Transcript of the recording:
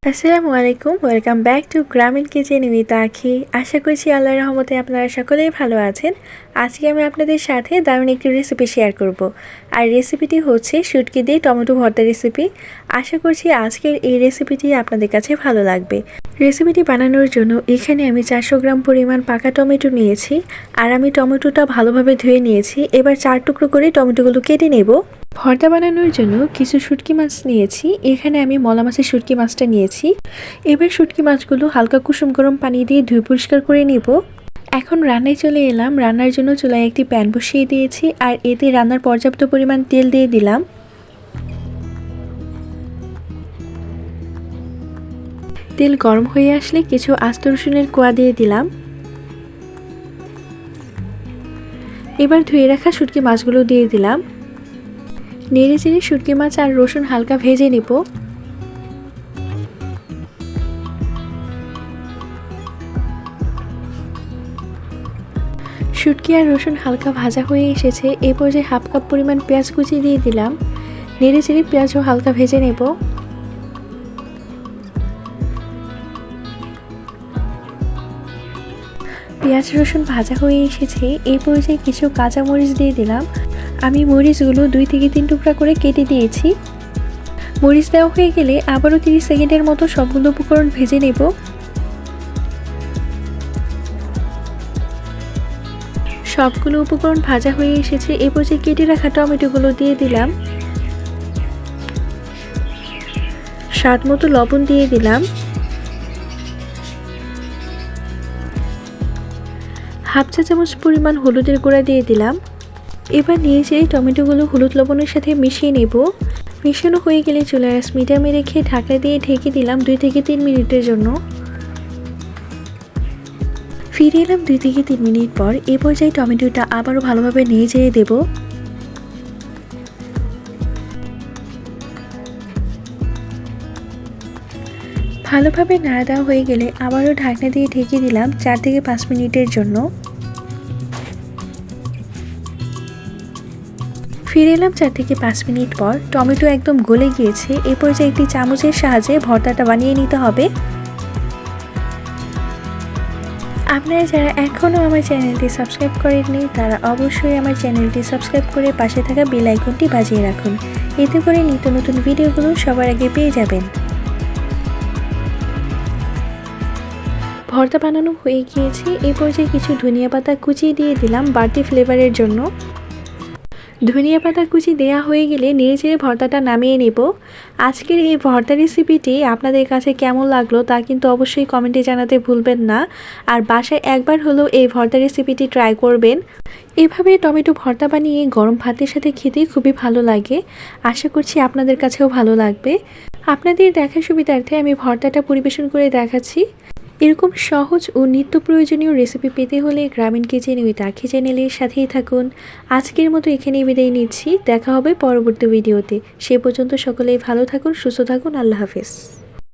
আসসালামু আলাইকুম, welcome back to গ্রামীণ কিচেন উইথ আখি। আশা করছি আল্লাহর রহমতে আপনারা সকলেই ভালো আছেন। আজকে আমি আপনাদের সাথে দারুণ একটি রেসিপি শেয়ার করব। আর রেসিপিটি হচ্ছে শুটকি দিয়ে টমেটো ভর্তা রেসিপি। আশা করছি আজকের এই রেসিপিটি আপনাদের কাছে ভালো লাগবে। রেসিপিটি বানানোর জন্য এখানে আমি 400 গ্রাম পরিমাণ পাকা টমেটো নিয়েছি। আর আমি টমেটোটা ভালোভাবে ধুয়ে নিয়েছি। এবার 4 টুকরো করে টমেটোগুলো কেটে নেব। ভর্তা বানানোর জন্য কিছু শুটকি মাছ নিয়েছি। এখানে আমি মলা মাছের শুটকি মাছটা নিয়েছি। এবার শুটকি মাছগুলো হালকা কুসুম গরম পানি দিয়ে ধুয়ে পরিষ্কার করে নেব। এখন রান্নায় চলে এলাম। রান্নার জন্য চুলায় একটি প্যান বসিয়ে দিয়েছি আর এতে রান্নার পর্যাপ্ত পরিমাণ তেল দিয়ে দিলাম। তেল গরম হয়ে আসলে কিছু আস্ত রসুনের কোয়া দিয়ে দিলাম। এবার ধুয়ে রাখা শুটকি মাছগুলো দিয়ে দিলাম। নেড়ে চেড়ে শুটকি মাছ আর রসুন হালকা ভেজে নেব। শুটকি আর রসুন হালকা ভাজা হয়ে এসেছে। এ পর্যায়ে হাফ কাপ পরিমাণ পেঁয়াজ কুচি দিয়ে দিলাম। নেড়ে চেড়ে পেঁয়াজও হালকা ভেজে নেব। পেঁয়াজ রসুন ভাজা হয়ে এসেছে। এই পর্যায়ে কিছু কাঁচা মরিচ দিয়ে দিলাম। আমি মরিচগুলো 2 থেকে 3 টুকরা করে কেটে দিয়েছি। মরিচ দেওয়া হয়ে গেলে আবারও 30 সেকেন্ডের মতো সবগুলো উপকরণ ভেজে নেব। সবগুলো উপকরণ ভাজা হয়ে এসেছে। এ পর্যায়ে কেটে রাখা টমেটোগুলো দিয়ে দিলাম। স্বাদ মতো লবণ দিয়ে দিলাম। হাফ চা চামচ পরিমাণ হলুদের গুঁড়া দিয়ে দিলাম। এবার নিয়েছি টমেটোগুলো হলুদ লবণের সাথে মিশিয়ে নেব। মিশানো হয়ে গেলে চুলার আঁচ মিডিয়ামে রেখে ঢাকনা দিয়ে ঢেকে দিলাম 2 থেকে 3 মিনিটের জন্য। ফিরে এলাম 2 থেকে 3 মিনিট পর। এ পর্যায়ে টমেটোটা আবারও ভালোভাবে নেড়ে চেড়ে দেব। ভালোভাবে নাড়া দেওয়া হয়ে গেলে আবারও ঢাকনা দিয়ে ঢেকে দিলাম 4 থেকে 5 মিনিটের জন্য। ফিরে এলাম 4 থেকে 5 মিনিট পর। টমেটো একদম গলে গিয়েছে। এ পর্যায়ে একটি চামচের সাহায্যে ভর্তাটা বানিয়ে নিতে হবে। আপনারা যারা এখনও আমার চ্যানেলটি সাবস্ক্রাইব করেননি তারা অবশ্যই আমার চ্যানেলটি সাবস্ক্রাইব করে পাশে থাকা বেল আইকনটি বাজিয়ে রাখুন। এতে করে নিত্য নতুন ভিডিওগুলো সবার আগে পেয়ে যাবেন। ভর্তা বানানো হয়ে গিয়েছে। এই পর্যায়ে কিছু ধনিয়া পাতা কুচিয়ে দিয়ে দিলাম বাড়তি ফ্লেভারের জন্য। ধনিয়া পাতা কুচি দেওয়া হয়ে গেলে নেড়েচেড়ে ভর্তাটা নামিয়ে নেব। আজকের এই ভর্তা রেসিপিটি আপনাদের কাছে কেমন লাগলো তা কিন্তু অবশ্যই কমেন্টে জানাতে ভুলবেন না। আর বাসায় একবার হলেও এই ভর্তা রেসিপিটি ট্রাই করবেন। এভাবে টমেটো ভর্তা বানিয়ে গরম ভাতের সাথে খেতে খুবই ভালো লাগে। আশা করছি আপনাদের কাছেও ভালো লাগবে। আপনাদের দেখার সুবিধার্থে আমি ভর্তাটা পরিবেশন করে দেখাচ্ছি। এরকম সহজ ও নিত্য প্রয়োজনীয় রেসিপি পেতে হলে গ্রামীণ কিচেন উইথ আখি চ্যানেলের সাথেই থাকুন। আজকের মতো এখানেই বিদায় নিচ্ছি। দেখা হবে পরবর্তী ভিডিওতে। সে পর্যন্ত সকলেই ভালো থাকুন, সুস্থ থাকুন। আল্লাহ হাফেজ।